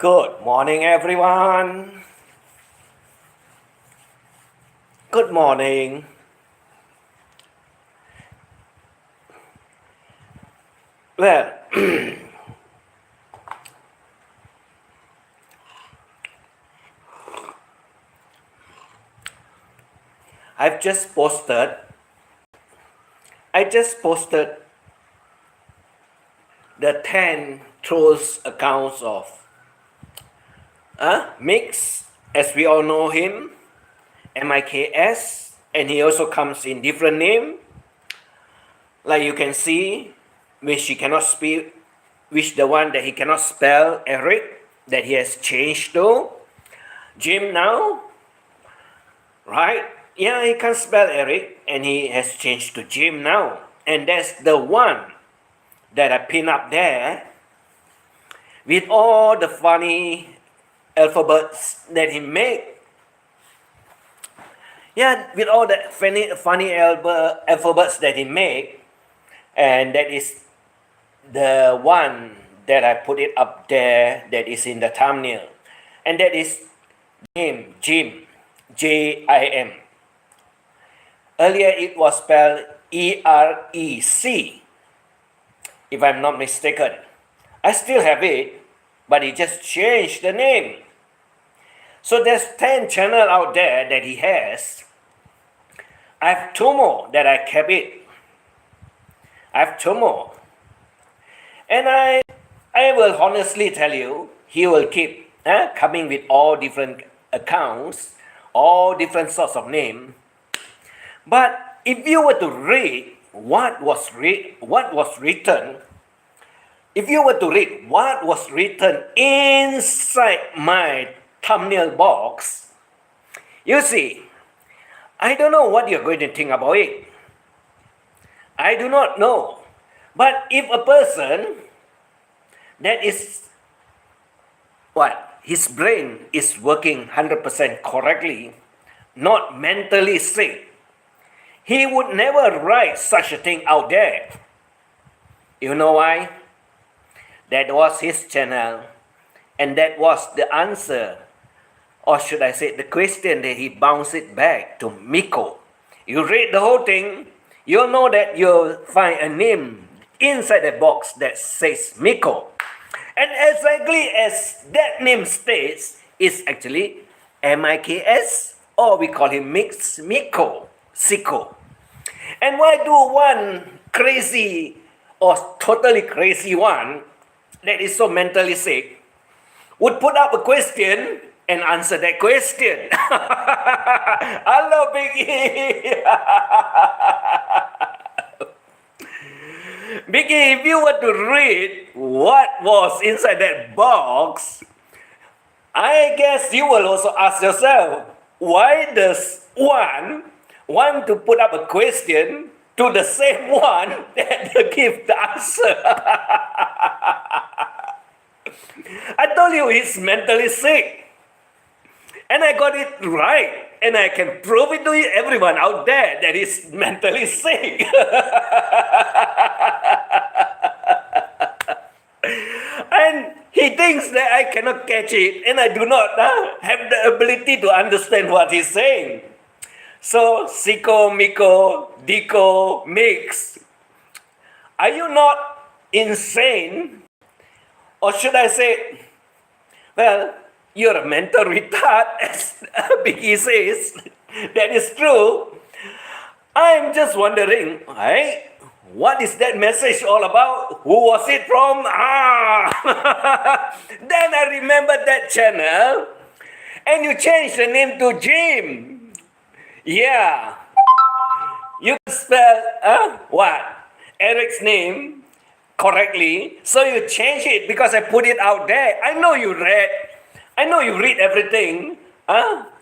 Good morning, everyone. Good morning. Well, I've just posted. I just posted the 10 trolls accounts of MIKS, as we all know him, MIKS, and he also comes in different name. Like you can see, which he cannot speak, which the one that he cannot spell, Eric, that he has changed to Jim now, right? Yeah, he can't spell Eric, and he has changed to Jim now. And that's the one that I pin up there with all the funny alphabets that he made. Yeah, with all the funny alphabets that he made. And that is the one that I put it up there that is in the thumbnail. And that is Jim, J-I-M. Earlier it was spelled E-R-E-C, if I'm not mistaken. I still have it, but he just changed the name. So there's 10 channels out there that he has. I have 2 more that I kept it. I have 2 more. And I will honestly tell you, he will keep coming with all different accounts, all different sorts of names. But if you were to read what was written, if you were to read what was written inside my thumbnail box, you see, I don't know what you're going to think about it. I do not know. But if a person that is, his brain is working 100% correctly, not mentally sick, he would never write such a thing out there. You know why? That was his channel, and that was the answer, or should I say the question that he bounced it back to MICKO. You read the whole thing, you'll know that you'll find a name inside the box that says MICKO. And exactly as that name states, is actually MIKS, or we call him MICKO, Sicko. And why do one crazy or totally crazy one that is so mentally sick would put up a question and answer that question? Hello, Biggie. Biggie, if you were to read what was inside that box, I guess you will also ask yourself, why does one want to put up a question to the same one that give the answer? I told you he's mentally sick. And I got it right. And I can prove it to you, everyone out there that is mentally sick. And he thinks that I cannot catch it, and I do not have the ability to understand what he's saying. So, Sicko, MICKO, Dicko, MIKS, are you not insane? Or should I say, well, you're a mental retard, as Biggie says. That is true. I'm just wondering, what is that message all about? Who was it from? Then I remembered that channel, and you changed the name to Jim. Yeah. You spell Eric's name correctly, so you change it because I put it out there. I know you read everything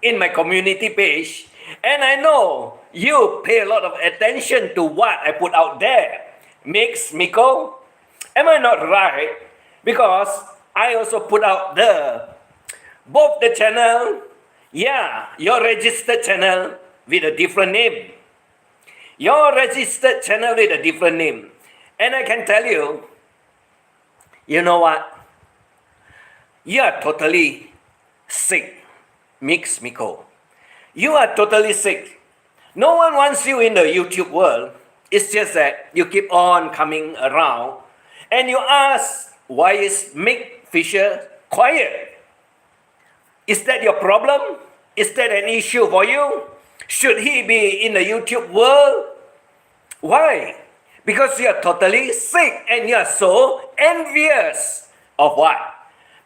in my community page, and I know you pay a lot of attention to what I put out there. MICKO, am I not right? Because I also put out both the channel, your registered channel with a different name. Your registered channel with a different name. And I can tell you, you know what? You are totally sick, MIKO. You are totally sick. No one wants you in the YouTube world. It's just that you keep on coming around and you ask, why is Mick Fisher quiet? Is that your problem? Is that an issue for you? Should he be in the YouTube world? Why? Because you're totally sick and you're so envious of what?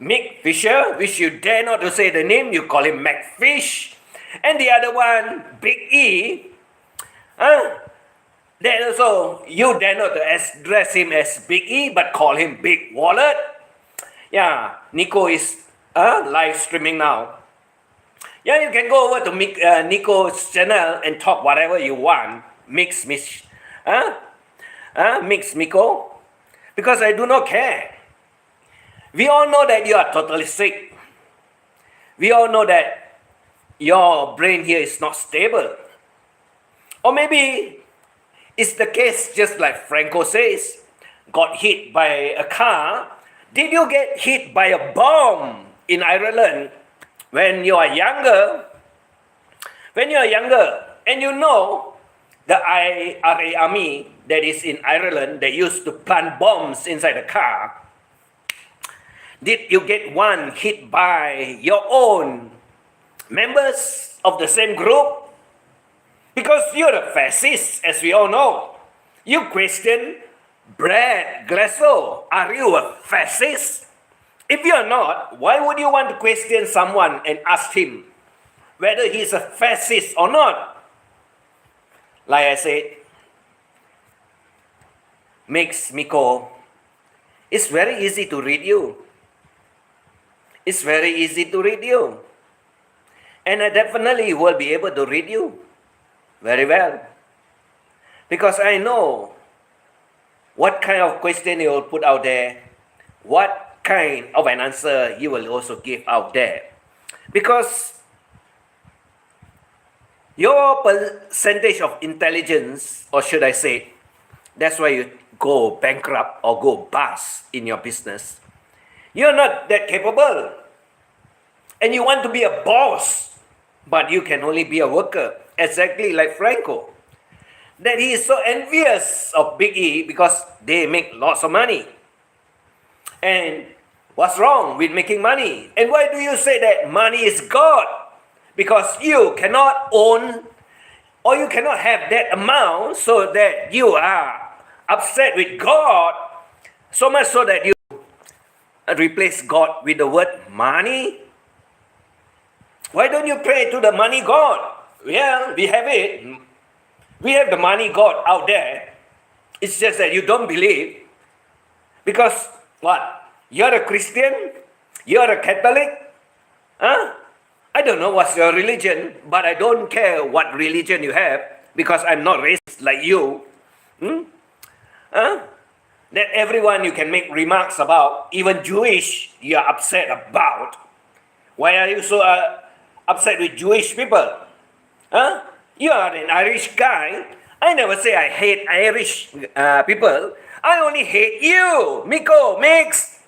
Mick Fisher, which you dare not to say the name, you call him McFish. And the other one, Big E, that also, you dare not to address him as Big E, but call him Big Wallet. Yeah, Nico is live streaming now. Yeah, you can go over to Nico's channel and talk whatever you want. Mix MICKO, because I do not care. We all know that you are totally sick. We all know that your brain here is not stable. Or maybe it's the case just like Franco says, got hit by a car. Did you get hit by a bomb in Ireland when you are younger? When you are younger and you know the IRA army that is in Ireland, they used to plant bombs inside the car. Did you get one hit by your own members of the same group? Because you're a fascist, as we all know. You question Brad Glasso. Are you a fascist? If you're not, why would you want to question someone and ask him whether he's a fascist or not? Like I said, MICKO, it's very easy to read you. It's very easy to read you. And I definitely will be able to read you very well. Because I know what kind of question you will put out there, what kind of an answer you will also give out there. Because your percentage of intelligence, or should I say, that's why you go bankrupt or go bust in your business. You're not that capable. And you want to be a boss, but you can only be a worker. Exactly like Franco. That he is so envious of Big E because they make lots of money. And what's wrong with making money? And why do you say that money is God? Because you cannot own or you cannot have that amount so that you are upset with God, so much so that you replace God with the word money. Why don't you pray to the money God? Well, we have it. We have the money God out there. It's just that you don't believe. Because what? You're a Christian? You're a Catholic? I don't know what's your religion, but I don't care what religion you have because I'm not racist like you. That everyone you can make remarks about, even Jewish, you're upset about. Why are you so upset with Jewish people? You are an Irish guy. I never say I hate Irish people. I only hate you, MICKO, Mix.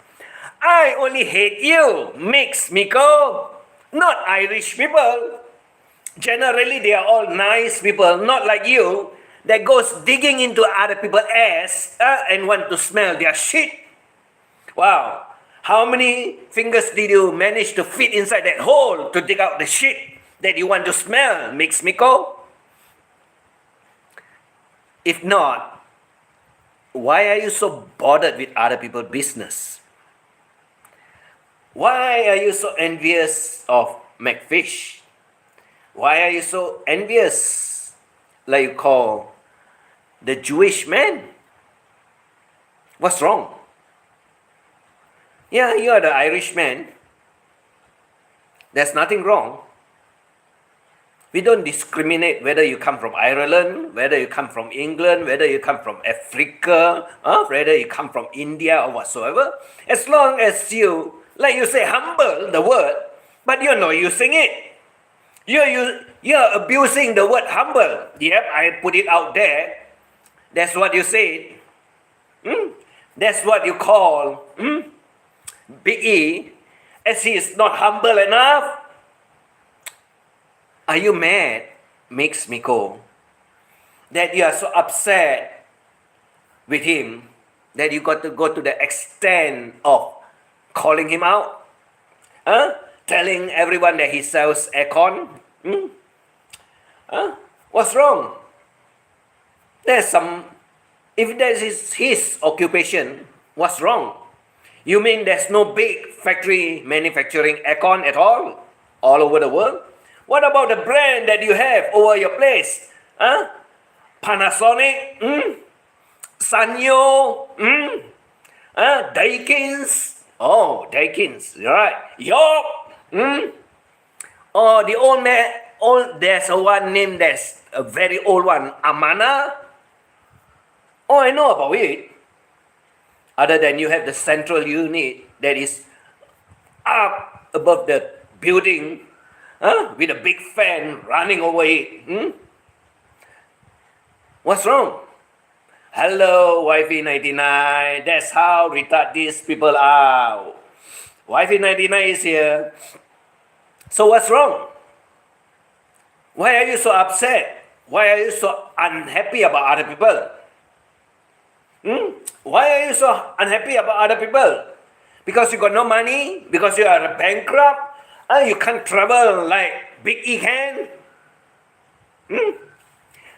I only hate you, MICKO. Not Irish people. Generally, they are all nice people, not like you, that goes digging into other people's ass and want to smell their shit. Wow. How many fingers did you manage to fit inside that hole to dig out the shit that you want to smell, MICKO? If not, why are you so bothered with other people's business? Why are you so envious of McFish? Why are you so envious, like you call the Jewish man? What's wrong? Yeah, you are the Irish man. There's nothing wrong. We don't discriminate whether you come from Ireland, whether you come from England, whether you come from Africa, whether you come from India or whatsoever. As long as you, like you say, humble the word, but you're not using it. You're abusing the word humble. Yep, I put it out there. That's what you said. That's what you call Big E. as he is not humble enough? Are you mad, MICKO, that you are so upset with him that you got to go to the extent of calling him out? Huh? Telling everyone that he sells aircon? Huh? What's wrong? There's some, if that is his occupation, what's wrong? You mean there's no big factory manufacturing aircon at all over the world? What about the brand that you have over your place? Huh? Panasonic? Sanyo? Daikins? Oh, Daikins, right. York? Oh, the old man, there's a one name that's a very old one, Amana? Oh, I know about it. Other than you have the central unit that is up above the building, with a big fan running over it. What's wrong? Hello, Wifey 99. That's how retarded these people are. Wifey 99 is here. So what's wrong? Why are you so upset? Why are you so unhappy about other people? Why are you so unhappy about other people? Because you got no money? Because you are bankrupt? You can't travel like Big E can?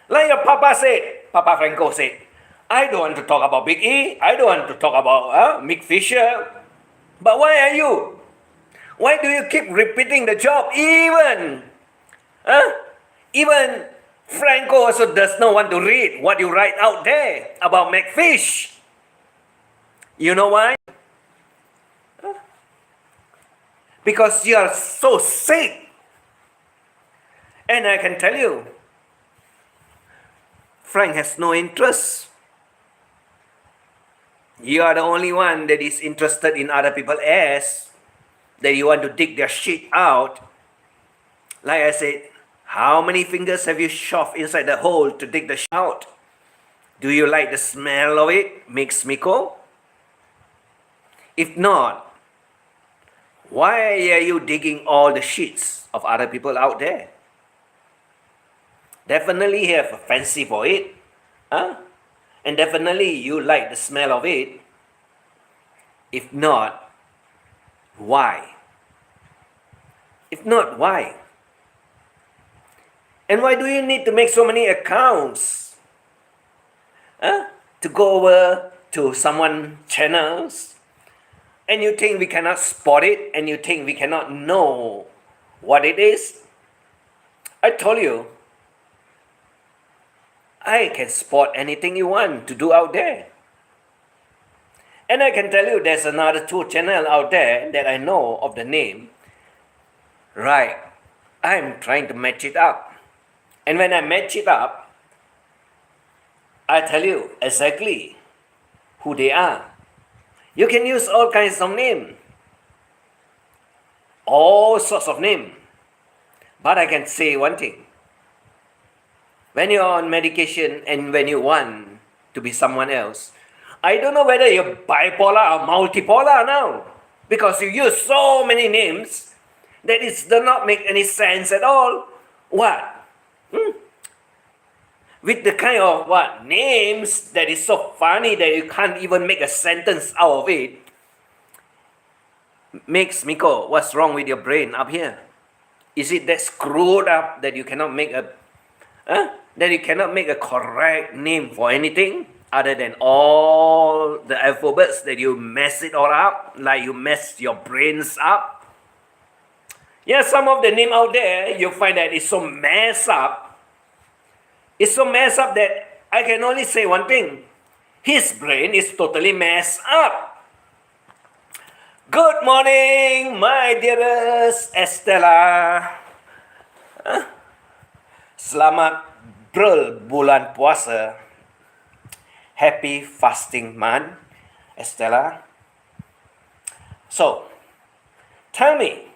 Like your Papa said, Papa Franco said, I don't want to talk about Big E. I don't want to talk about Mick Fisher. But why are you? Why do you keep repeating the job? Even Franco also does not want to read what you write out there about McFish. You know why? Because you are so sick. And I can tell you, Frank has no interest. You are the only one that is interested in other people's ass, that you want to dig their shit out. Like I said, how many fingers have you shoved inside the hole to dig the shit out? Do you like the smell of it, MICKO? If not, why are you digging all the shits of other people out there? Definitely have a fancy for it. And definitely you like the smell of it. If not, why? If not, why? And why do you need to make so many accounts? To go over to someone's channels? And you think we cannot spot it? And you think we cannot know what it is? I told you, I can spot anything you want to do out there. And I can tell you there's another 2 channel out there that I know of the name. Right. I'm trying to match it up. And when I match it up, I tell you exactly who they are. You can use all kinds of names. All sorts of names. But I can say one thing. When you're on medication and when you want to be someone else, I don't know whether you're bipolar or multipolar now. Because you use so many names that it does not make any sense at all. What? With the kind of names that is so funny that you can't even make a sentence out of it. MICKO, what's wrong with your brain up here? Is it that screwed up that you cannot make a correct name for anything other than all the alphabets that you mess it all up, like you mess your brains up? Yeah, some of the name out there, you find that it's so messed up. It's so messed up that I can only say one thing. His brain is totally messed up. Good morning, my dearest Estella. Selamat berbulan puasa. Happy fasting month, Estella. So, tell me,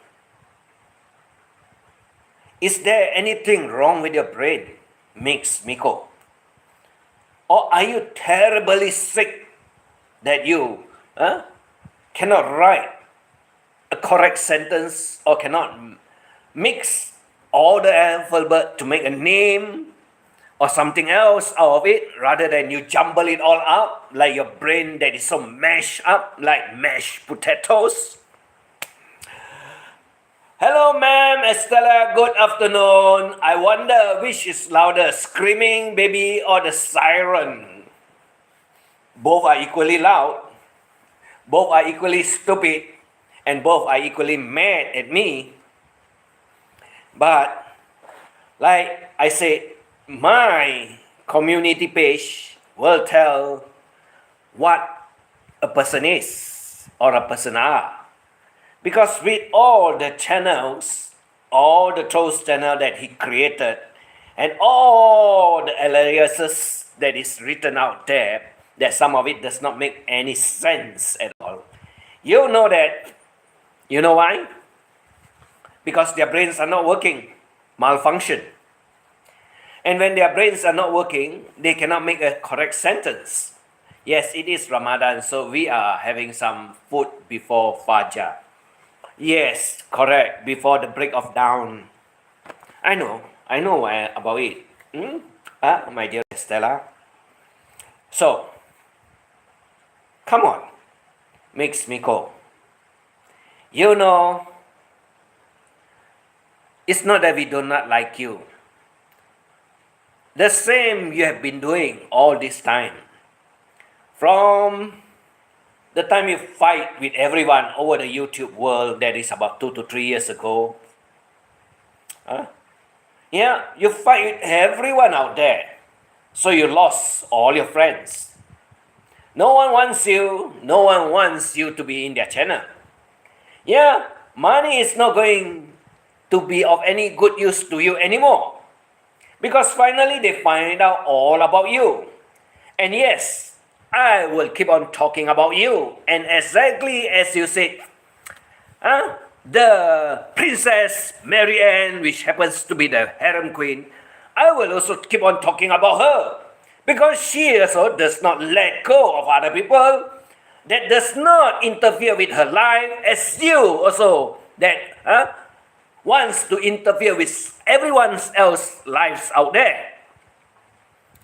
is there anything wrong with your brain, MICKO? Or are you terribly sick that you cannot write a correct sentence or cannot mix all the alphabet to make a name or something else out of it, rather than you jumble it all up like your brain that is so mashed up like mashed potatoes. Hello, ma'am, Estella, good afternoon. I wonder which is louder, screaming baby or the siren? Both are equally loud, both are equally stupid, and both are equally mad at me. But, like I said, my community page will tell what a person is or a person are. Because with all the channels, all the trolls channel that he created, and all the aliases that is written out there, that some of it does not make any sense at all. You know that. You know why? Because their brains are not working, malfunction. And when their brains are not working, they cannot make a correct sentence. Yes, it is Ramadan, so we are having some food before Fajr. Yes, correct, before the break of dawn. I know about it. My dear Stella. So, come on, MICKO. You know, it's not that we do not like you. The same you have been doing all this time. From the time you fight with everyone over the YouTube world, that is about 2 to 3 years ago. Yeah, you fight with everyone out there. So you lost all your friends. No one wants you to be in their channel. Yeah, money is not going to be of any good use to you anymore. Because finally they find out all about you. And yes, I will keep on talking about you. And exactly as you said, the Princess Mary Ann, which happens to be the harem queen, I will also keep on talking about her. Because she also does not let go of other people, that does not interfere with her life, as you also that wants to interfere with everyone else's lives out there.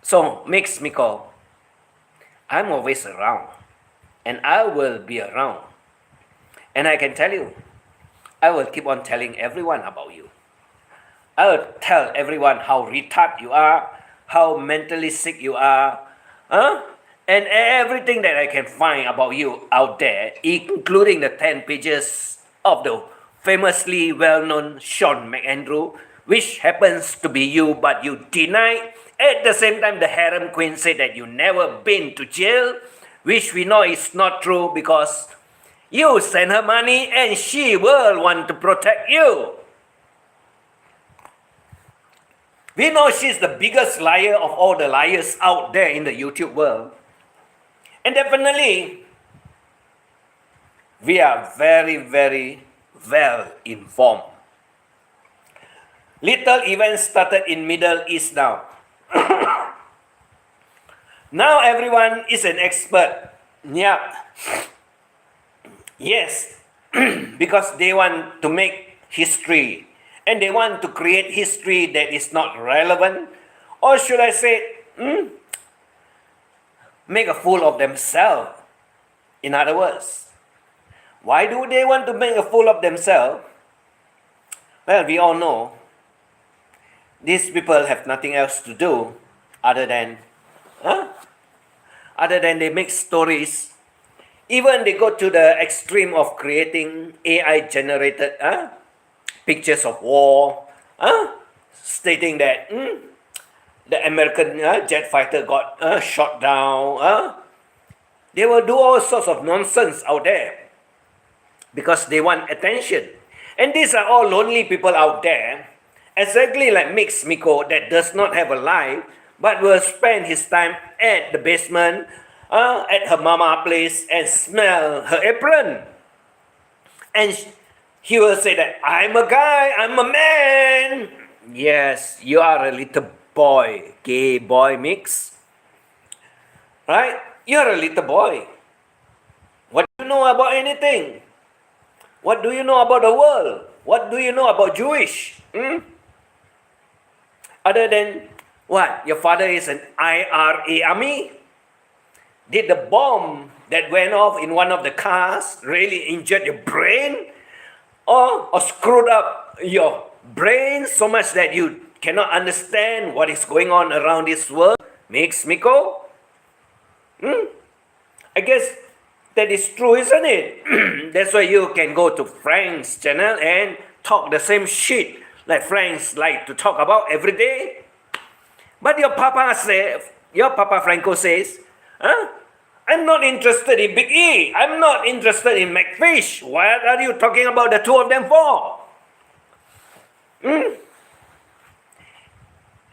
So, MICKO, I'm always around, and I will be around. And I can tell you, I will keep on telling everyone about you. I will tell everyone how retarded you are, how mentally sick you are, and everything that I can find about you out there, including the 10 pages of the famously well-known Sean McAndrew, which happens to be you, but you deny. At the same time, the harem queen said that you never been to jail, which we know is not true because you send her money and she will want to protect you. We know she's the biggest liar of all the liars out there in the YouTube world. And definitely, we are very, very well informed. Little events started in Middle East now. Now everyone is an expert. Yeah. Yes. Because they want to make history. And they want to create history that is not relevant. Or should I say, make a fool of themselves. In other words, why do they want to make a fool of themselves? Well, we all know these people have nothing else to do other than they make stories. Even they go to the extreme of creating AI generated pictures of war, stating that the American jet fighter got shot down. They will do all sorts of nonsense out there because they want attention. And these are all lonely people out there, exactly like MICKO, that does not have a life, but will spend his time at the basement, at her mama place, and smell her apron. And he will say that, I'm a guy, I'm a man. Yes, you are a little boy, gay boy mix. Right? You're a little boy. What do you know about anything? What do you know about the world? What do you know about Jewish? Other than what? Your father is an IRA army? Did the bomb that went off in one of the cars really injured your brain? Or screwed up your brain so much that you cannot understand what is going on around this world? MICKO? I guess that is true, isn't it? That's why you can go to Frank's channel and talk the same shit like Frank's like to talk about every day. But your Papa Franco says, I'm not interested in Big E. I'm not interested in McFish. What are you talking about the two of them for?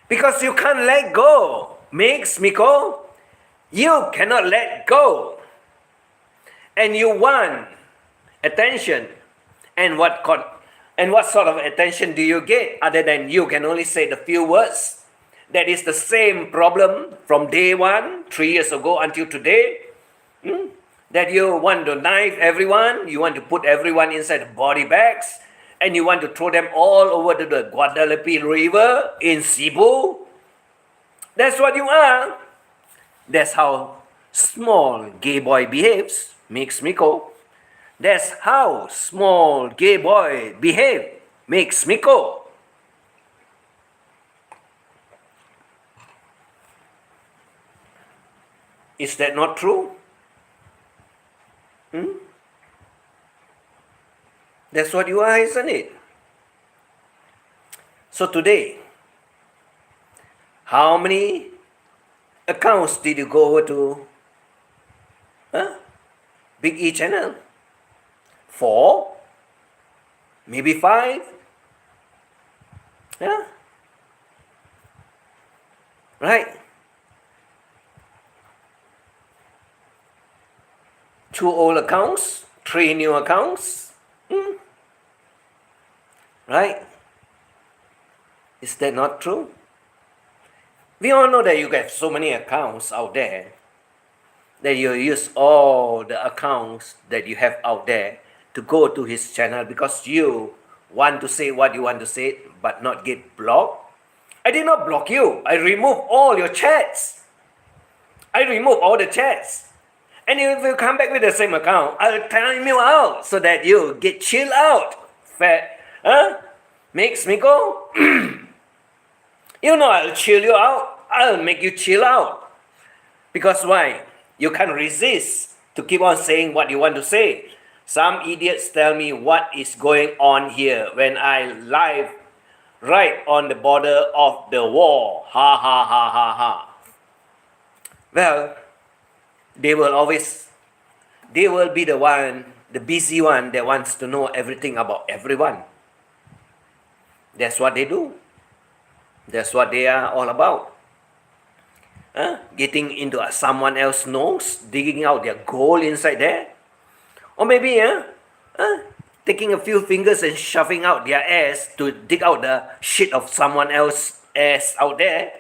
Because you can't let go. MICKO, you cannot let go. And you want attention. And what sort of attention do you get other than you can only say the few words? That is the same problem from day one, 3 years ago until today. That you want to knife everyone, you want to put everyone inside body bags, and you want to throw them all over to the Guadalupe River in Cebu. That's what you are. That's how small gay boy behaves, MICKO. That's how small gay boy behave, MICKO. Is that not true? That's what you are, isn't it? So today, how many accounts did you go over to Big E channel? 4? Maybe 5? Yeah? Right? 2 old accounts, 3 new accounts. Right? Is that not true? We all know that you have so many accounts out there that you use all the accounts that you have out there to go to his channel because you want to say what you want to say but not get blocked. I did not block you. I removed all your chats. I removed all the chats. And if you come back with the same account, I'll time you out so that you get chill out. MICKO? You know I'll chill you out. I'll make you chill out. Because why? You can't resist to keep on saying what you want to say. Some idiots tell me what is going on here when I live right on the border of the war. Ha ha ha ha ha. Well, they will be the busy one that wants to know everything about everyone. That's what they do. That's what they are all about. Getting into someone else's nose, digging out their gold inside there. Or maybe taking a few fingers and shoving out their ass to dig out the shit of someone else's ass out there.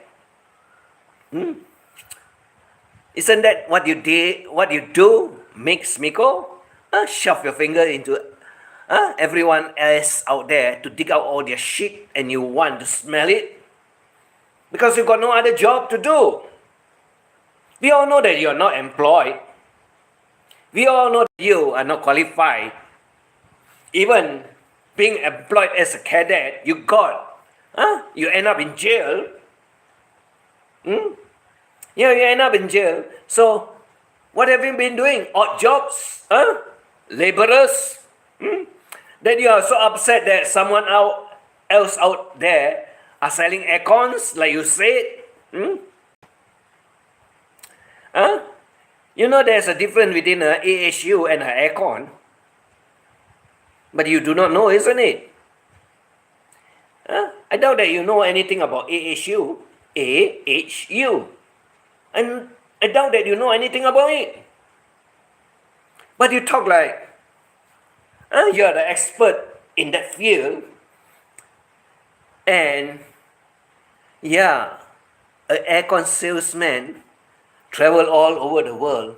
Isn't that what you do, MICKO? Shove your finger into everyone else out there to dig out all their shit and you want to smell it? Because you've got no other job to do. We all know that you're not employed. We all know that you are not qualified. Even being employed as a cadet, you end up in jail. Yeah, you end up in jail. So, what have you been doing? Odd jobs? Laborers? That you are so upset that someone else out there are selling aircons, like you said? You know there's a difference between an AHU and an aircon. But you do not know, isn't it? I doubt that you know anything about AHU. AHU. And I doubt that you know anything about it. But you talk like you're the expert in that field. And yeah, an aircon salesman travel all over the world,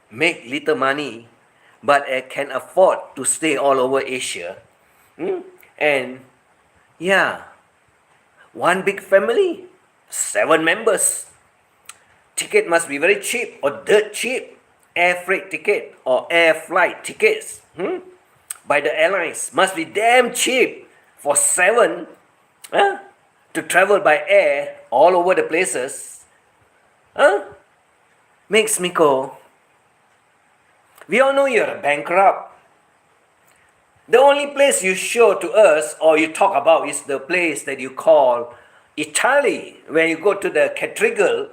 make little money, but I can afford to stay all over Asia. And yeah, one big family, 7 members. Ticket must be very cheap or dirt cheap. Air freight ticket or air flight tickets by the airlines must be damn cheap for 7 to travel by air all over the places. Makes MICKO. We all know you're a bankrupt. The only place you show to us or you talk about is the place that you call Italy, when you go to the cathedral,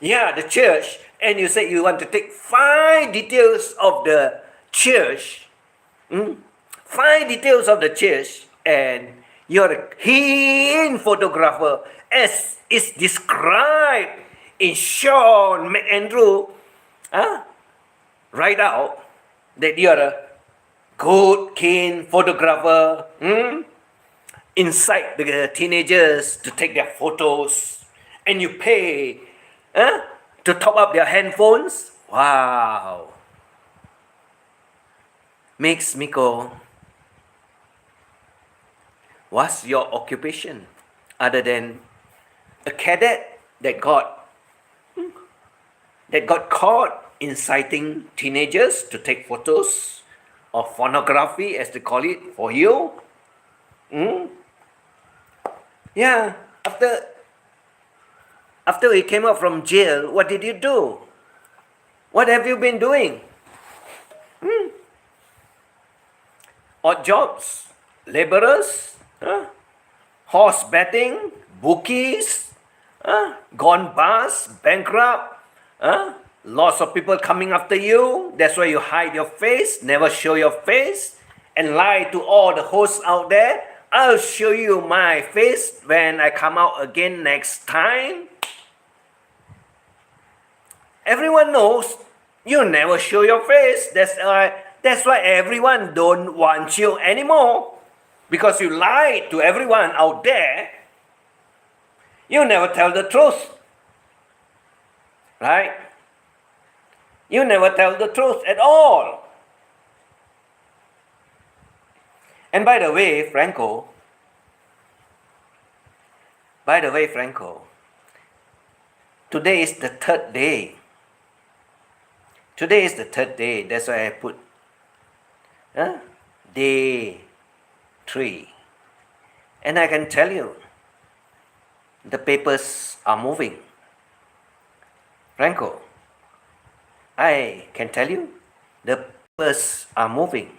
the church, and you say you want to take 5 details of the church, 5 details of the church, and you're a keen photographer, as is described in Sean McAndrew, write out that you're a good, keen photographer, incite the teenagers to take their photos, and you pay to top up their handphones. Wow. Makes MICKO. What's your occupation other than a cadet that got caught inciting teenagers to take photos of pornography, as they call it, for you? Yeah, after you came out from jail, what did you do? What have you been doing? Odd jobs, laborers, horse betting, bookies, gone bust, bankrupt, lots of people coming after you. That's why you hide your face, never show your face, and lie to all the hosts out there. I'll show you my face when I come out again next time. Everyone knows you never show your face. That's why everyone don't want you anymore, because you lie to everyone out there. You never tell the truth, right? You never tell the truth at all. And by the way, Franco, today is the 3rd day. Today is the 3rd day. That's why I put day 3. And I can tell you, the papers are moving. Franco, I can tell you, the papers are moving.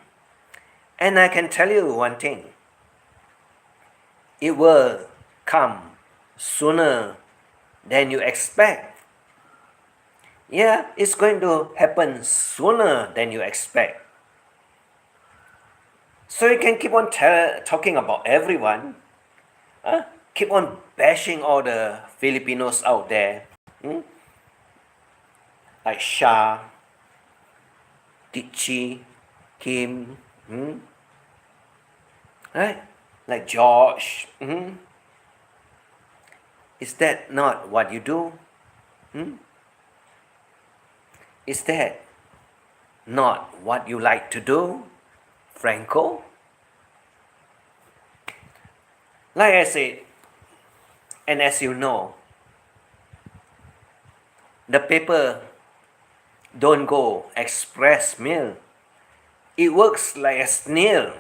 And I can tell you one thing. It will come sooner than you expect. Yeah, it's going to happen sooner than you expect. So you can keep on talking about everyone. Keep on bashing all the Filipinos out there. Like Shah, Tichi, Kim, right? Like George. Is that not what you do? Is that not what you like to do, Franco? Like I said, and as you know, the paper don't go express mail. It works like a snail,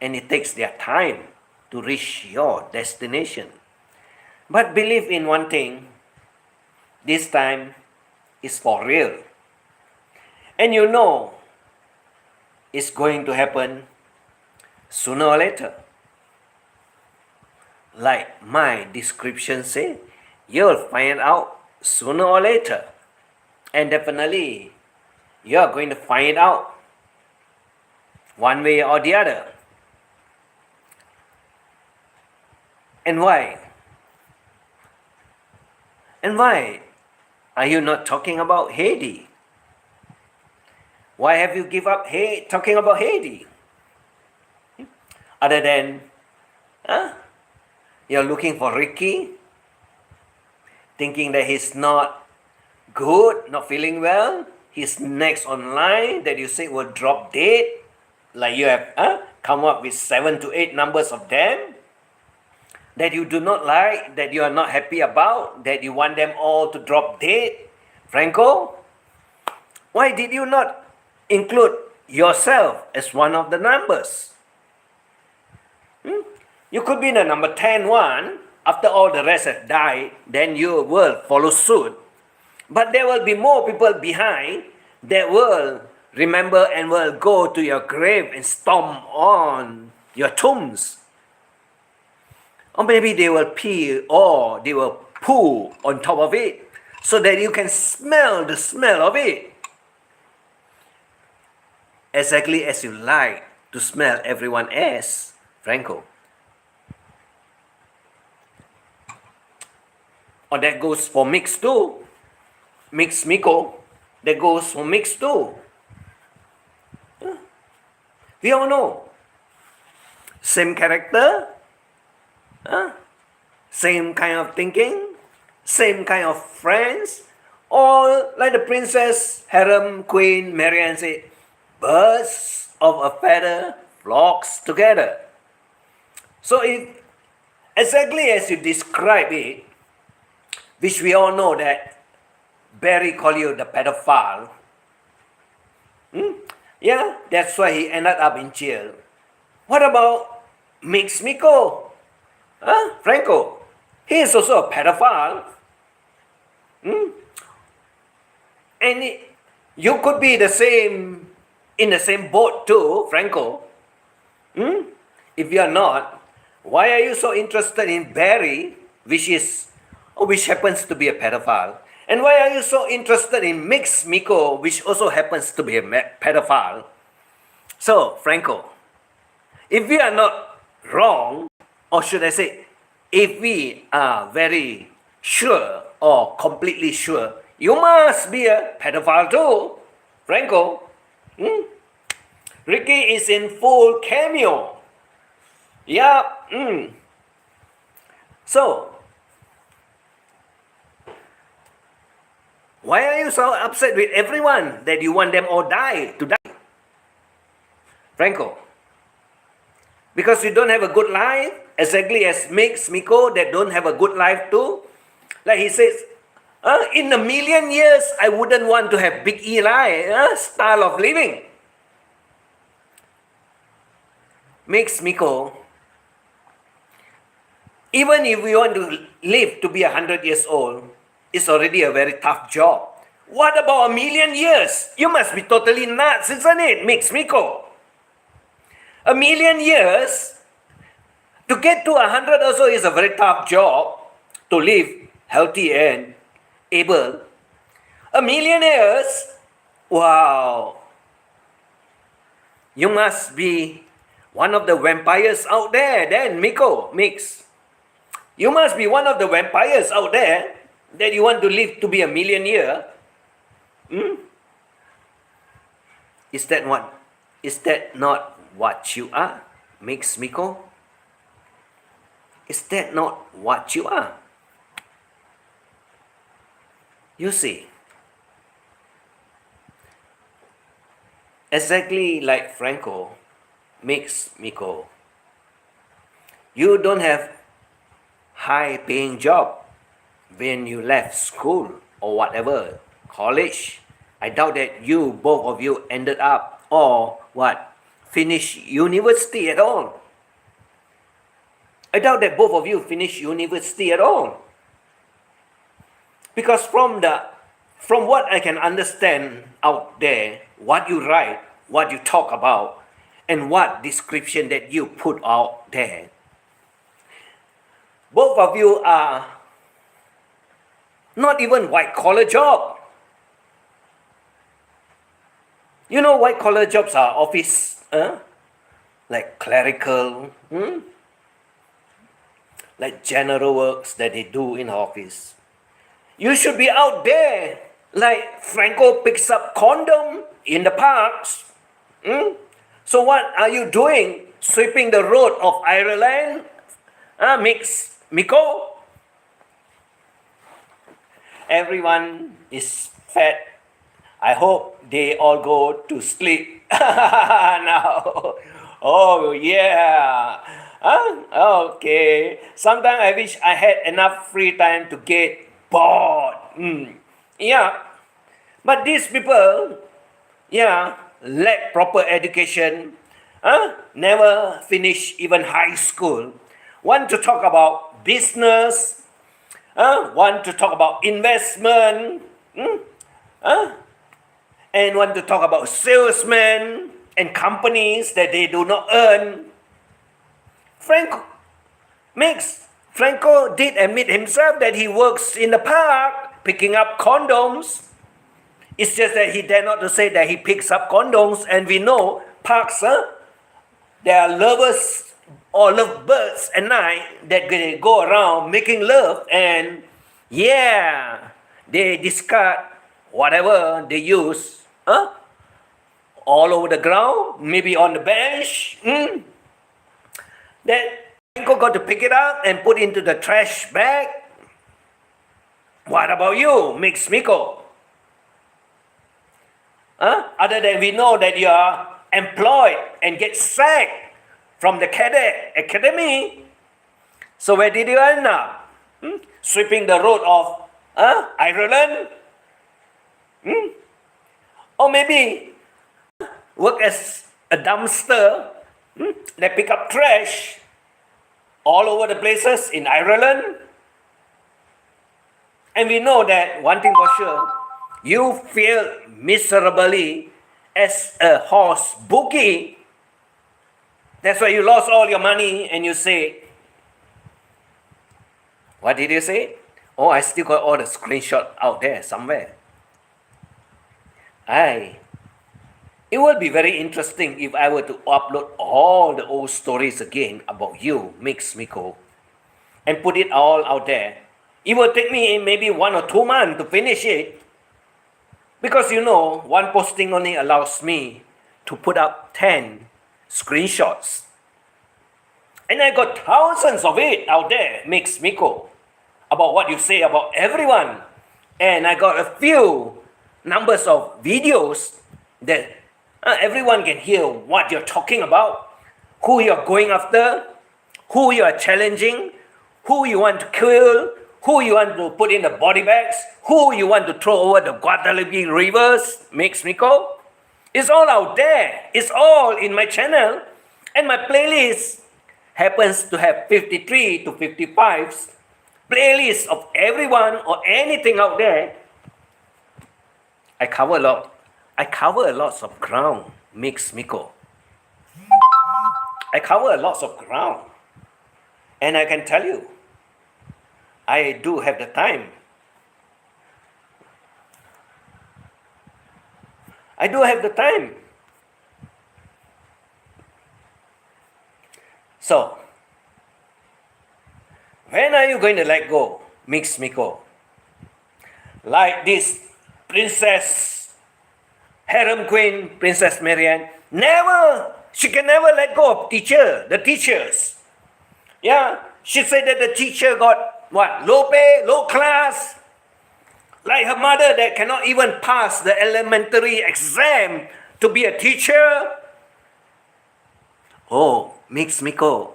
and it takes their time to reach your destination. But believe in one thing, this time is for real. And you know it's going to happen sooner or later. Like my description say, you'll find out sooner or later. And definitely, you're going to find out one way or the other. And why? And why are you not talking about Haiti? Why have you give up talking about Haiti? Other than, you're looking for Ricky, thinking that he's not good, not feeling well, his next online that you say will drop dead, like you have come up with 7 to 8 numbers of them that you do not like, that you are not happy about, that you want them all to drop dead. Franco, why did you not include yourself as one of the numbers? You could be the number 10 one. After all the rest have died, then you will follow suit. But there will be more people behind that will remember and will go to your grave and stomp on your tombs. Or maybe they will pee or they will poo on top of it so that you can smell the smell of it. Exactly as you like to smell everyone else, Franco. Or that goes for MIKS too. MIKS, MICKO, that goes for MIKS too. We all know. Same character, same kind of thinking, same kind of friends, or like the princess, harem, queen, Marianne said, birds of a feather flocks together. So if exactly as you describe it, which we all know that Barry called you the pedophile. Yeah, that's why he ended up in jail. What about MIKS, MICKO? Franco, he is also a pedophile. And you could be the same, in the same boat too, Franco. If you are not, why are you so interested in Barry, which happens to be a pedophile? And why are you so interested in MIKS, MICKO, which also happens to be a pedophile? So, Franco, if we are not wrong, or should I say, if we are very sure or completely sure, you must be a pedophile too, Franco. Ricky is in full cameo. Yeah. So, why are you so upset with everyone that you want them all to die? Franco, because you don't have a good life, exactly as MIKS, MICKO that don't have a good life too. Like he says, in a million years, I wouldn't want to have Big Eli style of living. MIKS, MICKO, even if we want to live to be 100 years old, it's already a very tough job. What about a million years? You must be totally nuts, isn't it, MIKS, MICKO? A million years, to get to 100 also is a very tough job to live healthy and able. A million years, wow. You must be one of the vampires out there then, MICKO, MIKS. You must be one of the vampires out there that you want to live to be a million year. Is that not what you are, MIKS, MICKO? Is that not what you are? You see, exactly like Franco, MIKS, MICKO, you don't have high-paying job when you left school or whatever, college. I doubt that both of you ended up or finish university at all. I doubt that both of you finish university at all. Because from what I can understand out there, what you write, what you talk about, and what description that you put out there, both of you are not even white-collar job. You know, white-collar jobs are office, like clerical, like general works that they do in office. You should be out there, like Franco picks up condom in the parks. So what are you doing? Sweeping the road of Ireland? MIKS, MICKO? Everyone is fed I hope they all go to sleep now. Oh, yeah. Huh? Okay. Sometimes I wish I had enough free time to get bored. Yeah. But these people, yeah, lack proper education, never finish even high school, want to talk about business, want to talk about investment, and want to talk about salesmen and companies that they do not earn. Franco did admit himself that he works in the park picking up condoms. It's just that he dare not to say that he picks up condoms, and we know parks, there are lovers or lovebirds at night that they go around making love, and yeah, they discard whatever they use, all over the ground, maybe on the bench. That Franco got to pick it up and put into the trash bag. What about you, MICKO? Other than we know that you are employed and get sacked from the cadet academy. So where did you end up? Sweeping the road of Ireland? Or maybe work as a dumpster that pick up trash all over the places in Ireland. And we know that one thing for sure, you failed miserably as a horse bookie. That's why you lost all your money, and you say, what did you say? Oh, I still got all the screenshot out there somewhere. It would be very interesting if I were to upload all the old stories again about you, MICKO, and put it all out there. It will take me maybe 1 or 2 months to finish it. Because one posting only allows me to put up 10 screenshots. And I got thousands of it out there, MICKO, about what you say about everyone. And I got a few numbers of videos that everyone can hear what you're talking about, who you're going after, who you are challenging, who you want to kill, who you want to put in the body bags, who you want to throw over the Guadalupe rivers, MICKO. It's all out there. It's all in my channel. And my playlist happens to have 53 to 55 playlists of everyone or anything out there. I cover a lot of ground, MICKO. I cover a lot of ground. And I can tell you, I do have the time. I do have the time. So, when are you going to let go, MICKO? Like this Princess Harem Queen, Princess Marianne, she can never let go of the teachers. Yeah, she said that the teacher got low pay, low class. Like her mother that cannot even pass the elementary exam to be a teacher. Oh, MICKO,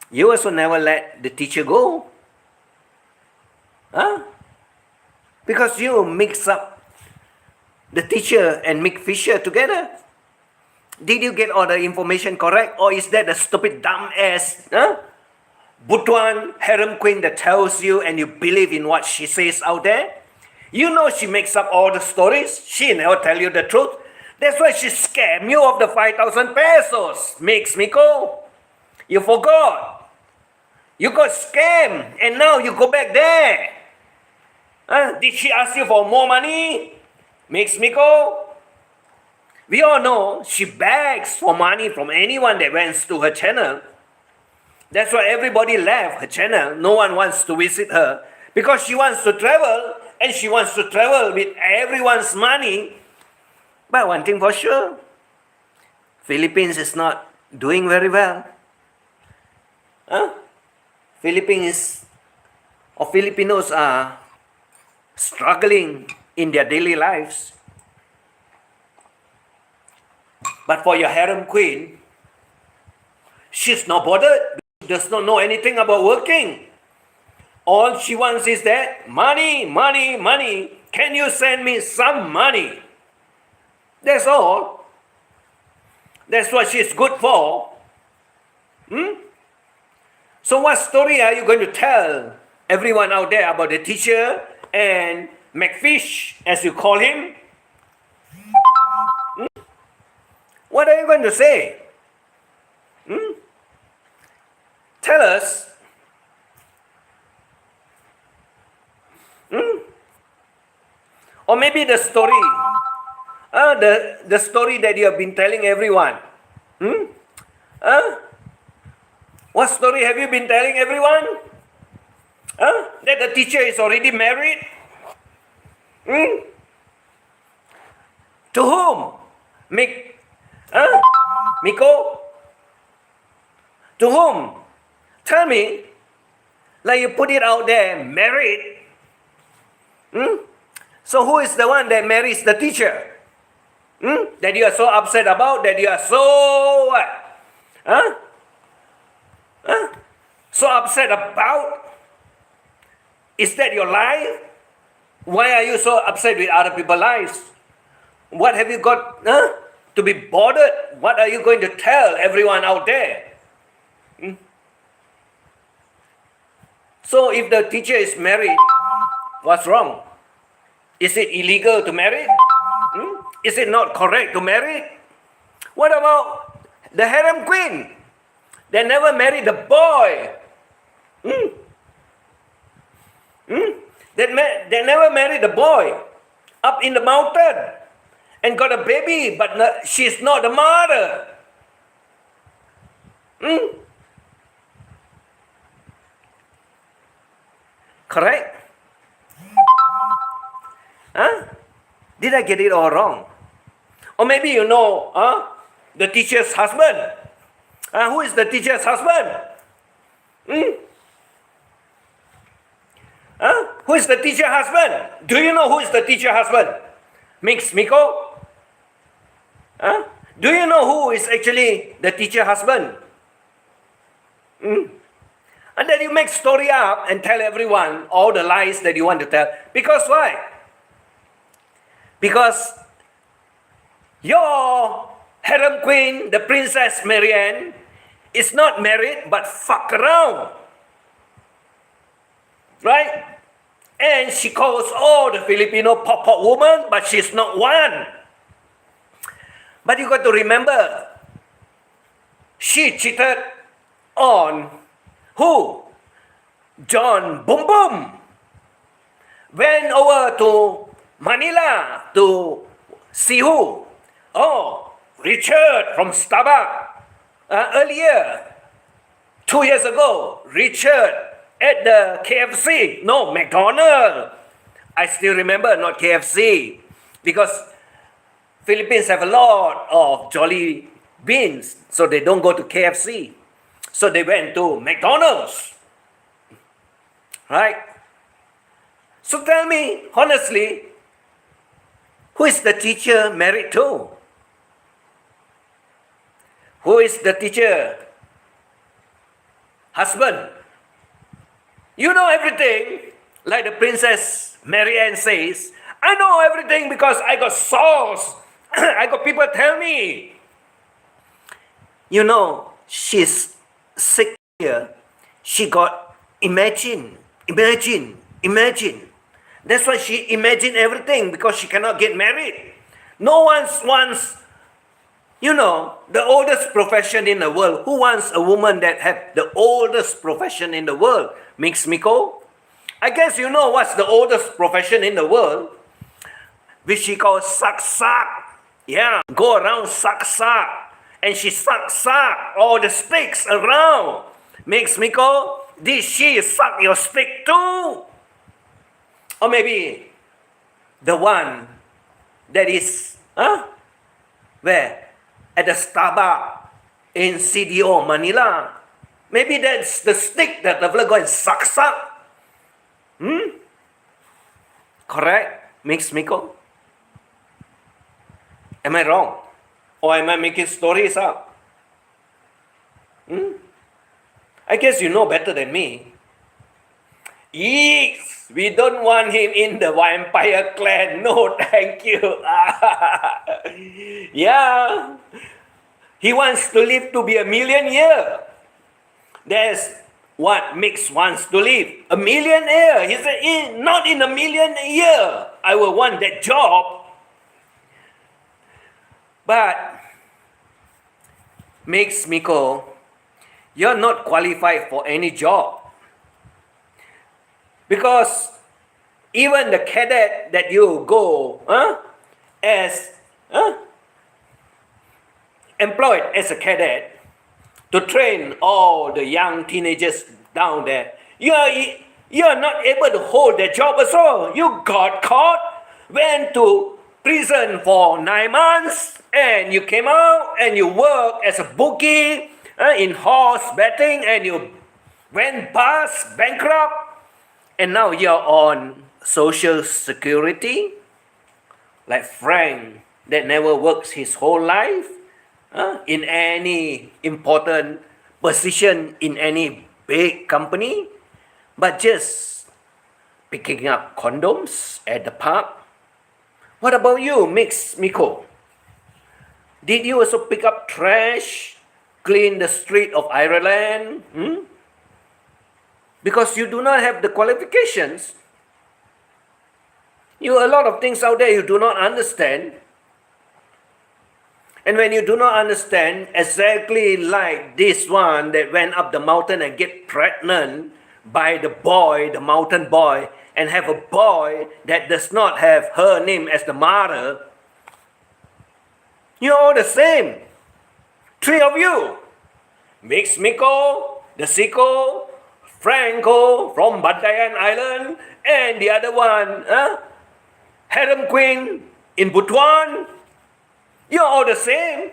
you also never let the teacher go. Because you mix up the teacher and Mick Fisher together. Did you get all the information correct? Or is that the stupid dumb ass Butuan harem queen that tells you and you believe in what she says out there? You know she makes up all the stories. She never tell you the truth. That's why she scammed you of the 5,000 pesos, MICKO. You forgot. You got scammed and now you go back there. Did she ask you for more money, MICKO? We all know she begs for money from anyone that went to her channel. That's why everybody left her channel. No one wants to visit her because she wants to travel, and she wants to travel with everyone's money. But one thing for sure, Philippines is not doing very well. Filipinos are struggling in their daily lives. But for your harem queen, she's not bothered. She does not know anything about working. All she wants is that money, money, money. Can you send me some money? That's all. That's what she's good for. So what story are you going to tell everyone out there about the teacher and McFish, as you call him? What are you going to say? Tell us. Or maybe the story. The story that you have been telling everyone. What story have you been telling everyone? That the teacher is already married? To whom? MICKO? To whom? Tell me. Like you put it out there, married. So who is the one that marries the teacher? That you are so upset about, that you are so what? So upset about? Is that your life? Why are you so upset with other people's lives? What have you got to be bothered? What are you going to tell everyone out there? So if the teacher is married, what's wrong? Is it illegal to marry? Is it not correct to marry? What about the harem queen? They never married the boy. They never married the boy up in the mountain and got a baby, but she's not the mother. Correct? Did I get it all wrong? Or maybe you know the teacher's husband. Who is the teacher's husband? Who is the teacher's husband? Do you know who is the teacher's husband? MICKO? Do you know who is actually the teacher's husband? And then you make story up and tell everyone all the lies that you want to tell. Because why? Because your harem queen, the Princess Marianne, is not married but fuck around. Right? And she calls all the Filipino pop-pop woman, but she's not one. But you got to remember, she cheated on who? John Boom Boom. Went over to Manila to see who? Oh, Richard from Starbucks. Earlier, 2 years ago, Richard at the KFC. No, McDonald's. I still remember, not KFC. Because Philippines have a lot of jolly beans, so they don't go to KFC. So they went to McDonald's. Right? So tell me, honestly, who is the teacher married to? Who is the teacher husband? You know everything, like the Princess Marianne says. I know everything because I got source. I got people tell me. You know, she's sick here. She got imagine. That's why she imagined everything, because she cannot get married. No one wants, you know, the oldest profession in the world. Who wants a woman that have the oldest profession in the world? MICKO? I guess you know what's the oldest profession in the world, which she calls suck. Yeah, go around suck. And she suck all the sticks around. MICKO, did she suck your stick too? Or maybe the one that is, where? At the Starbucks in CDO, Manila. Maybe that's the stick that the fella go and suck. Correct, MICKO? Am I wrong? Or am I making stories up? I guess you know better than me. Yes, we don't want him in the vampire clan. No, thank you. Yeah, he wants to live to be 1,000,000 years. That's what MIKS wants to live. 1,000,000 years. He said, not in 1,000,000 years. I will want that job. But MIKS, MICKO, you're not qualified for any job. Because even the cadet that you go as employed as a cadet to train all the young teenagers down there, you're not able to hold that job as well. You got caught, went to prison for 9 months, and you came out and you worked as a bookie in horse betting, and you went bust, bankrupt, and now you're on Social Security, like Frank that never works his whole life in any important position in any big company, but just picking up condoms at the park. What about you, MICKO? Did you also pick up trash, clean the street of Ireland? Because you do not have the qualifications. A lot of things out there you do not understand. And when you do not understand, exactly like this one that went up the mountain and get pregnant by the boy, the mountain boy, and have a boy that does not have her name as the mother, you're all the same. 3 of you. MIKS, MICKO, the Siko, Franco from Bantayan Island, and the other one, Harem Queen in Butuan. You're all the same.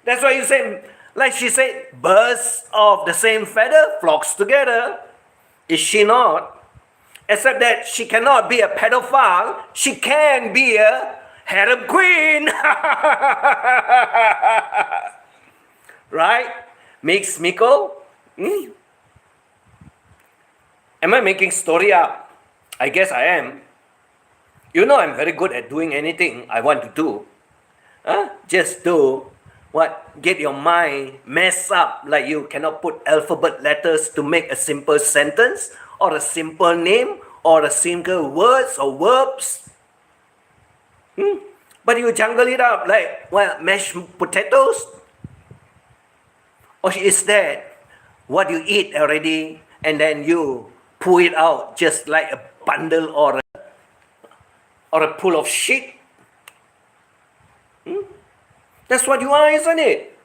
That's why you say, like she said, birds of the same feather flocks together. Is she not? Except that she cannot be a pedophile. She can be a harem queen. Right? MIKS, MICKO? Am I making story up? I guess I am. You know I'm very good at doing anything I want to do. Just do what? Get your mind messed up, like you cannot put alphabet letters to make a simple sentence or a simple name or a single words or verbs. But you jungle it up like, mashed potatoes? Or is that what you eat already and then you pull it out just like a bundle or a pool of shit? That's what you are, isn't it?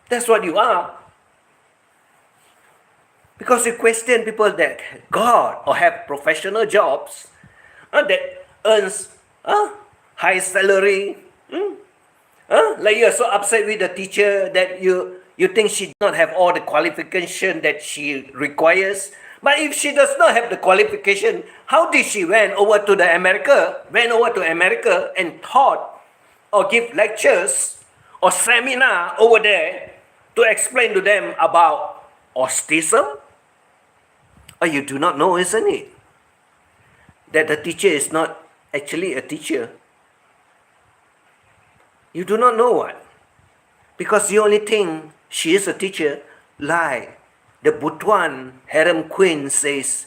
That's what you are. Because you question people that got or have professional jobs that earns high salary. Like you are so upset with the teacher that you think she does not have all the qualification that she requires. But if she does not have the qualification, how did she went over to America and taught or give lectures or seminar over there to explain to them about autism? Or you do not know, isn't it? That the teacher is not actually a teacher. You do not know what? Because you only think she is a teacher, like the Butuan harem queen says,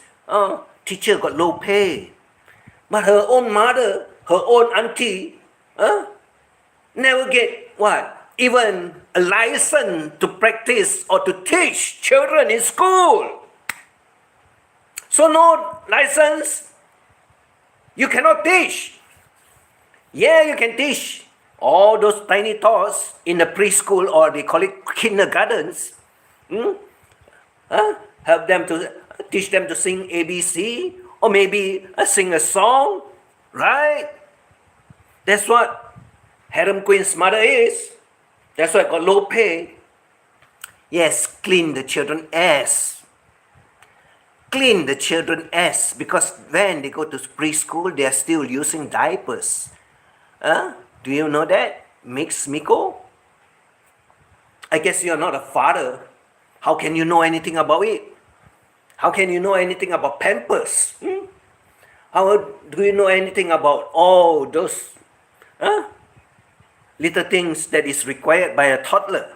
teacher got low pay. But her own mother, her own auntie, never get what? Even a license to practice or to teach children in school. So no license, you cannot teach. Yeah, you can teach all those tiny tots in the preschool, or they call it kindergartens. Help them to teach them to sing ABC, or maybe sing a song, right? That's what harem queen's mother is. That's why I got low pay. Yes, clean the children's ass. Clean the children's ass, because when they go to preschool, they are still using diapers. Do you know that? MICKO? I guess you're not a father. How can you know anything about it? How can you know anything about Pampers? How do you know anything about all those little things that is required by a toddler?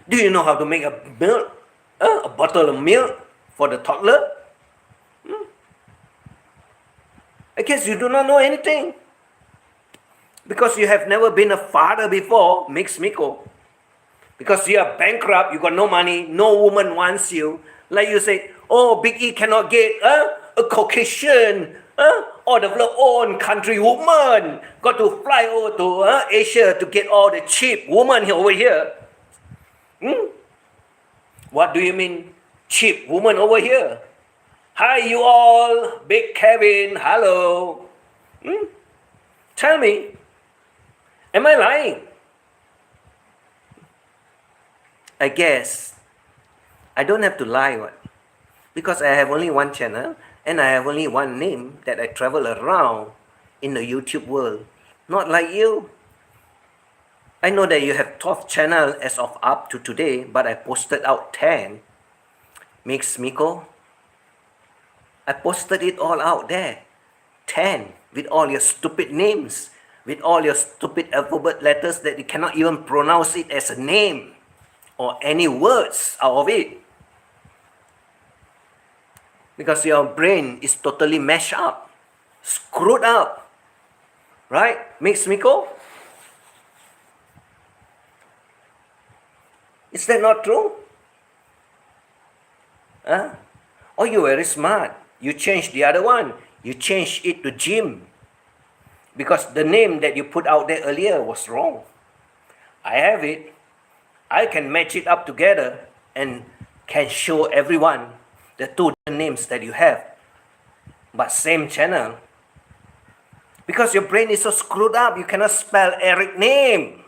Do you know how to make a milk, a bottle of milk for the toddler? I guess you do not know anything. Because you have never been a father before, MICKO. Because you are bankrupt, you got no money, no woman wants you. Like you say, oh, Big E cannot get a Caucasian or the own country woman. Got to fly over to Asia to get all the cheap woman over here. What do you mean, cheap woman over here? Hi, you all. Big Kevin, hello. Tell me, am I lying? I guess I don't have to lie, what? Because I have only one channel and I have only one name that I travel around in the YouTube world. Not like you. I know that you have 12 channels as of up to today, but I posted out 10. MICKO, I posted it all out there. 10 with all your stupid names, with all your stupid alphabet letters that you cannot even pronounce it as a name or any words out of it. Because your brain is totally mashed up, screwed up. Right, MICKO? Is that not true? Oh, you're very smart. You changed the other one. You changed it to Jim. Because the name that you put out there earlier was wrong. I have it. I can match it up together and can show everyone the two names that you have. But same channel. Because your brain is so screwed up, you cannot spell Eric name.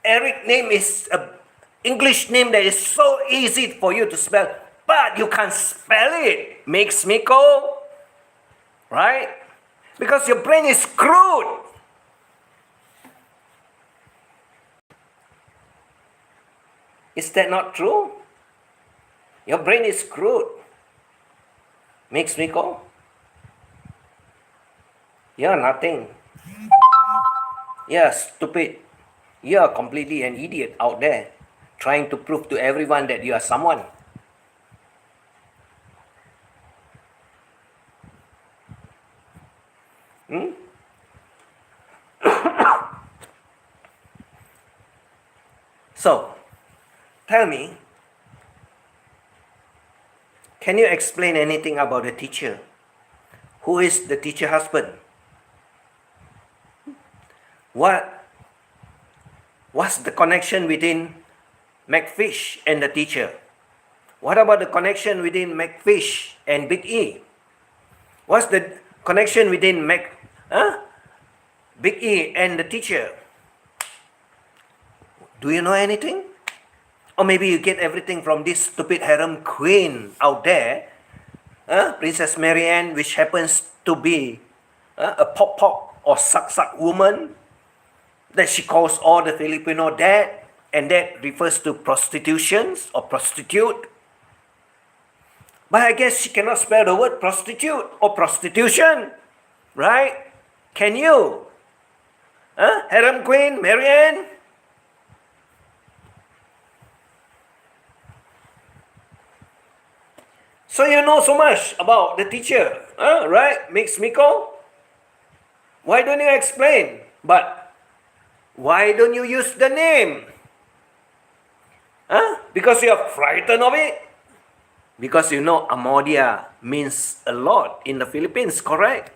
Eric name is an English name that is so easy for you to spell, but you can't spell it. MICKO, right? Because your brain is screwed. Is that not true? Your brain is screwed. MICKO, you're nothing. You're stupid. You're completely an idiot out there trying to prove to everyone that you are someone. So, tell me, can you explain anything about the teacher? Who is the teacher husband? What's the connection between McFish and the teacher? What about the connection between McFish and Big E? What's the connection between Big E and the teacher? Do you know anything? Or maybe you get everything from this stupid harem queen out there, Princess Marianne, which happens to be a pop or suck woman that she calls all the Filipino dad, and that refers to prostitutions or prostitute. But I guess she cannot spell the word prostitute or prostitution, right? Can you? Harem queen, Marianne? So you know so much about the teacher, right? MICKO? Why don't you explain? But why don't you use the name? Because you are frightened of it? Because you know Amodia means a lot in the Philippines, correct?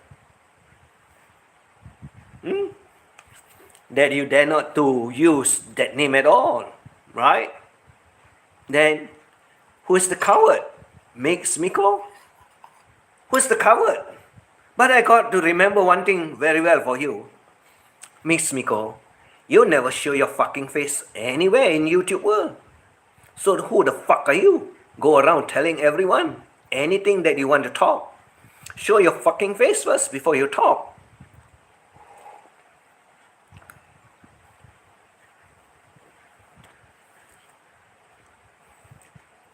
That you dare not to use that name at all, right? Then, who is the coward? MICKO? Who's the coward? But I got to remember one thing very well for you. MICKO, you never show your fucking face anywhere in YouTube world. So who the fuck are you? Go around telling everyone anything that you want to talk. Show your fucking face first before you talk.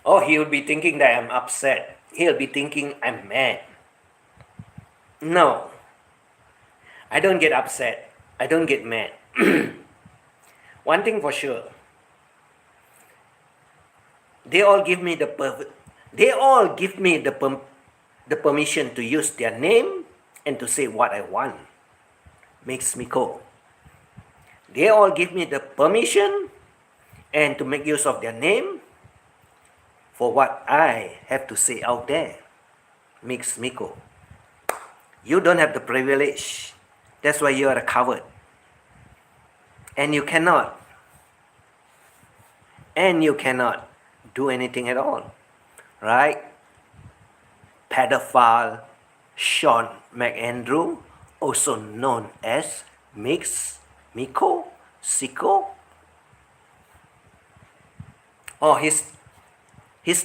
Oh, he will be thinking that I'm upset. He'll be thinking I'm mad. No, I don't get upset. I don't get mad. One thing for sure, they all give me the permission to use their name and to say what I want. Makes me cool. They all give me the permission and to make use of their name for what I have to say out there. Makes me cool. You don't have the privilege. That's why you are a coward. And you cannot do anything at all. Right? Pedophile Sean McAndrew, also known as MIKS, MICKO, SICKO. Oh, his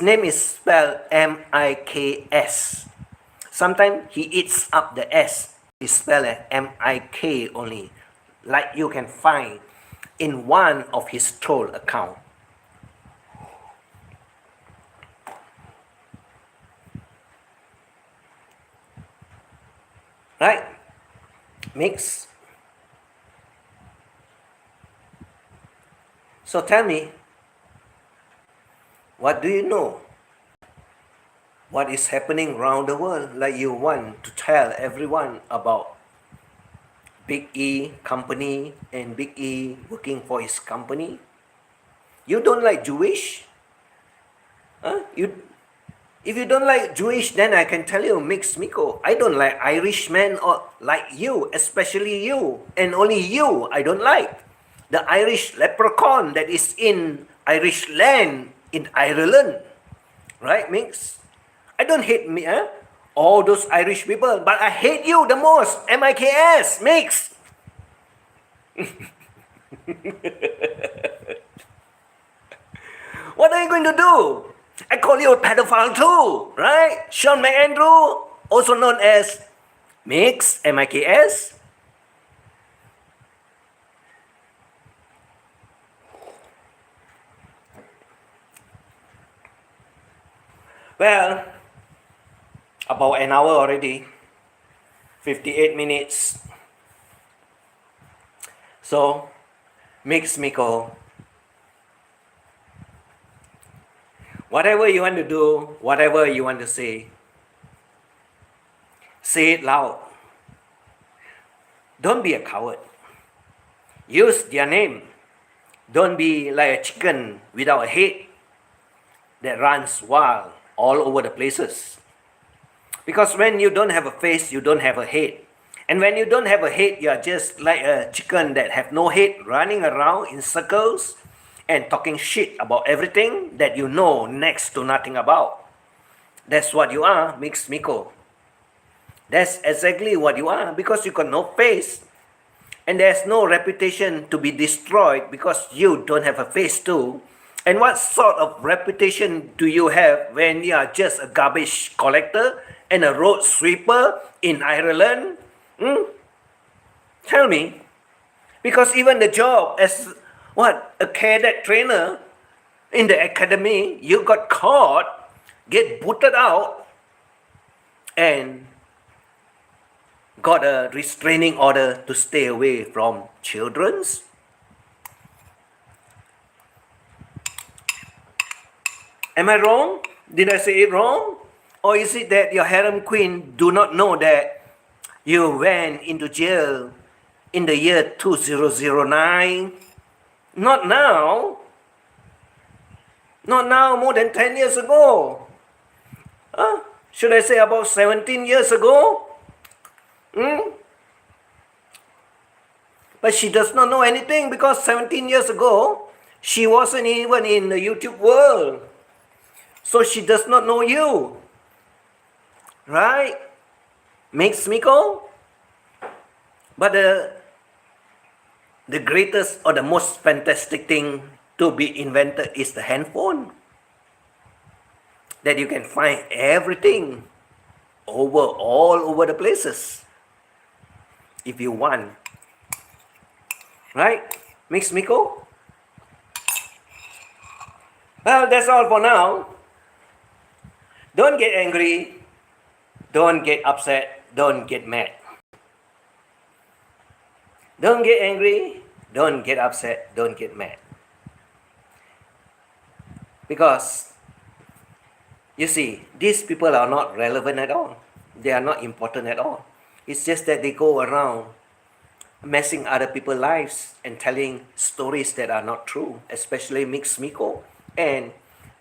name is spelled MIKS. Sometimes he eats up the S. It's spelled as MIK only, like you can find in one of his troll accounts. Right? Mix. So tell me, what do you know? What is happening around the world? Like you want to tell everyone about Big E company and Big E working for his company? You don't like Jewish? Huh? If you don't like Jewish, then I can tell you, MICKO, I don't like Irishmen or like you, especially you, and only you I don't like. The Irish leprechaun that is in Irish land in Ireland, right, Mix? I don't hate me, all those Irish people, but I hate you the most, MIKS, Mix. What are you going to do? I call you a pedophile too, right? Sean McAndrew, also known as MIKS, MIKS. Well, about an hour already, 58 minutes. So, MIKKO, whatever you want to do, whatever you want to say it loud. Don't be a coward. Use their name. Don't be like a chicken without a head that runs wild all over the places. Because when you don't have a face, you don't have a head. And when you don't have a head, you are just like a chicken that have no head, running around in circles and talking shit about everything that you know next to nothing about. That's what you are, MIKKO. That's exactly what you are, because you got no face. And there's no reputation to be destroyed because you don't have a face too. And what sort of reputation do you have when you are just a garbage collector and a road sweeper in Ireland? Tell me. Because even the job as a cadet trainer in the academy, you got caught, get booted out, and got a restraining order to stay away from children's. Am I wrong? Did I say it wrong? Or is it that your harem queen do not know that you went into jail in the year 2009? Not now. Not now, more than 10 years ago. Should I say about 17 years ago? But she does not know anything because 17 years ago, she wasn't even in the YouTube world. So she does not know you. Right? Makes MIKKO? But the greatest or the most fantastic thing to be invented is the handphone. That you can find everything all over the places. If you want. Right? Makes MIKKO? Well, that's all for now. Don't get angry. Don't get upset. Don't get mad. Don't get angry. Don't get upset. Don't get mad. Because, you see, these people are not relevant at all. They are not important at all. It's just that they go around messing other people's lives and telling stories that are not true, especially MICKO and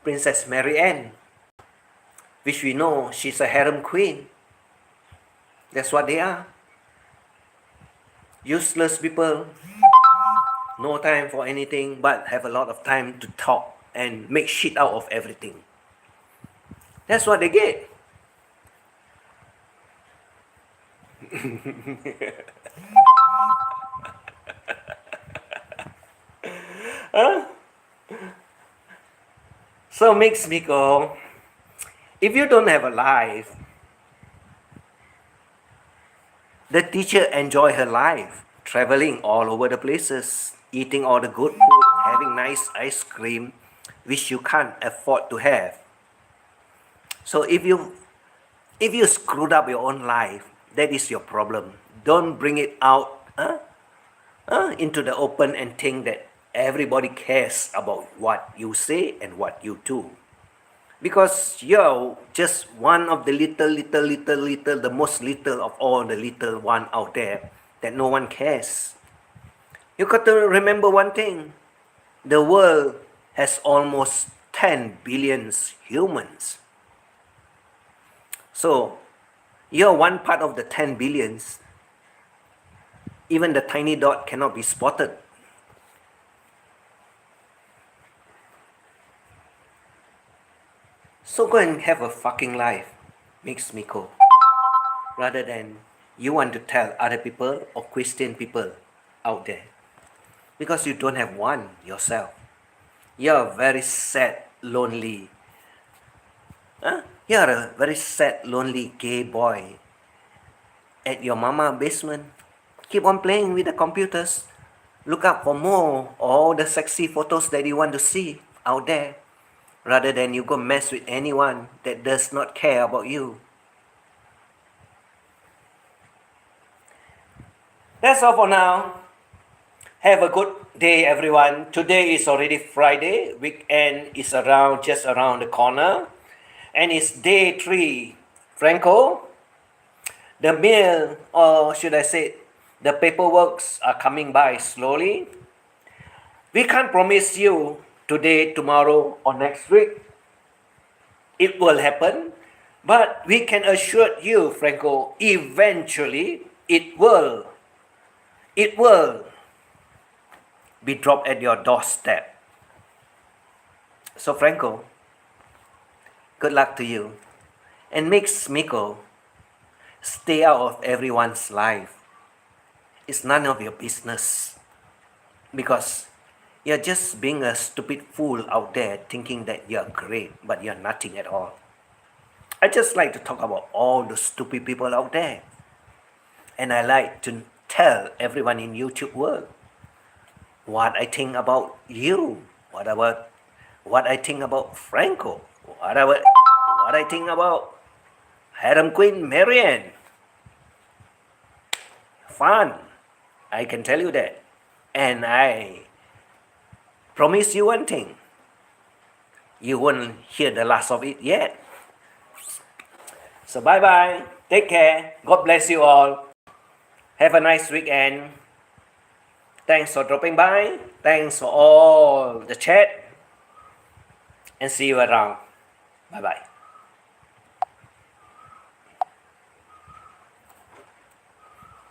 Princess Mary Ann, which we know she's a harem queen. That's what they are. Useless people, no time for anything, but have a lot of time to talk and make shit out of everything. That's what they get. Huh? So MICKO, if you don't have a life, the teacher enjoy her life, traveling all over the places, eating all the good food, having nice ice cream, which you can't afford to have. So if you screwed up your own life, that is your problem. Don't bring it out into the open and think that everybody cares about what you say and what you do. Because you're just one of the little, the most little of all the little one out there that no one cares. You got to remember one thing. The world has almost 10 billion humans. So, you're one part of the 10 billions. Even the tiny dot cannot be spotted. So go and have a fucking life, MICKO, rather than you want to tell other people or question people out there. Because you don't have one yourself. You're a very sad, lonely. You're a very sad, lonely gay boy at your mama basement. Keep on playing with the computers. Look up for more all the sexy photos that you want to see out there, rather than you go mess with anyone that does not care about you. That's all for now. Have a good day, everyone. Today is already Friday. Weekend is just around the corner. And it's day 3. Franco, the mail, or should I say, the paperworks are coming by slowly. We can't promise you today, tomorrow, or next week it will happen. But we can assure you, Franco, eventually it will be dropped at your doorstep. So Franco, good luck to you. And MICKO, stay out of everyone's life. It's none of your business. Because you're just being a stupid fool out there thinking that you're great, but you're nothing at all. I just like to talk about all the stupid people out there. And I like to tell everyone in YouTube world what I think about you, what I think about Franco, what I think about Harem Queen Mary Ann. Fun, I can tell you that. And I promise you one thing, you won't hear the last of it yet. So bye bye, take care, God bless you all. Have a nice weekend. Thanks for dropping by. Thanks for all the chat. And see you around. Bye bye.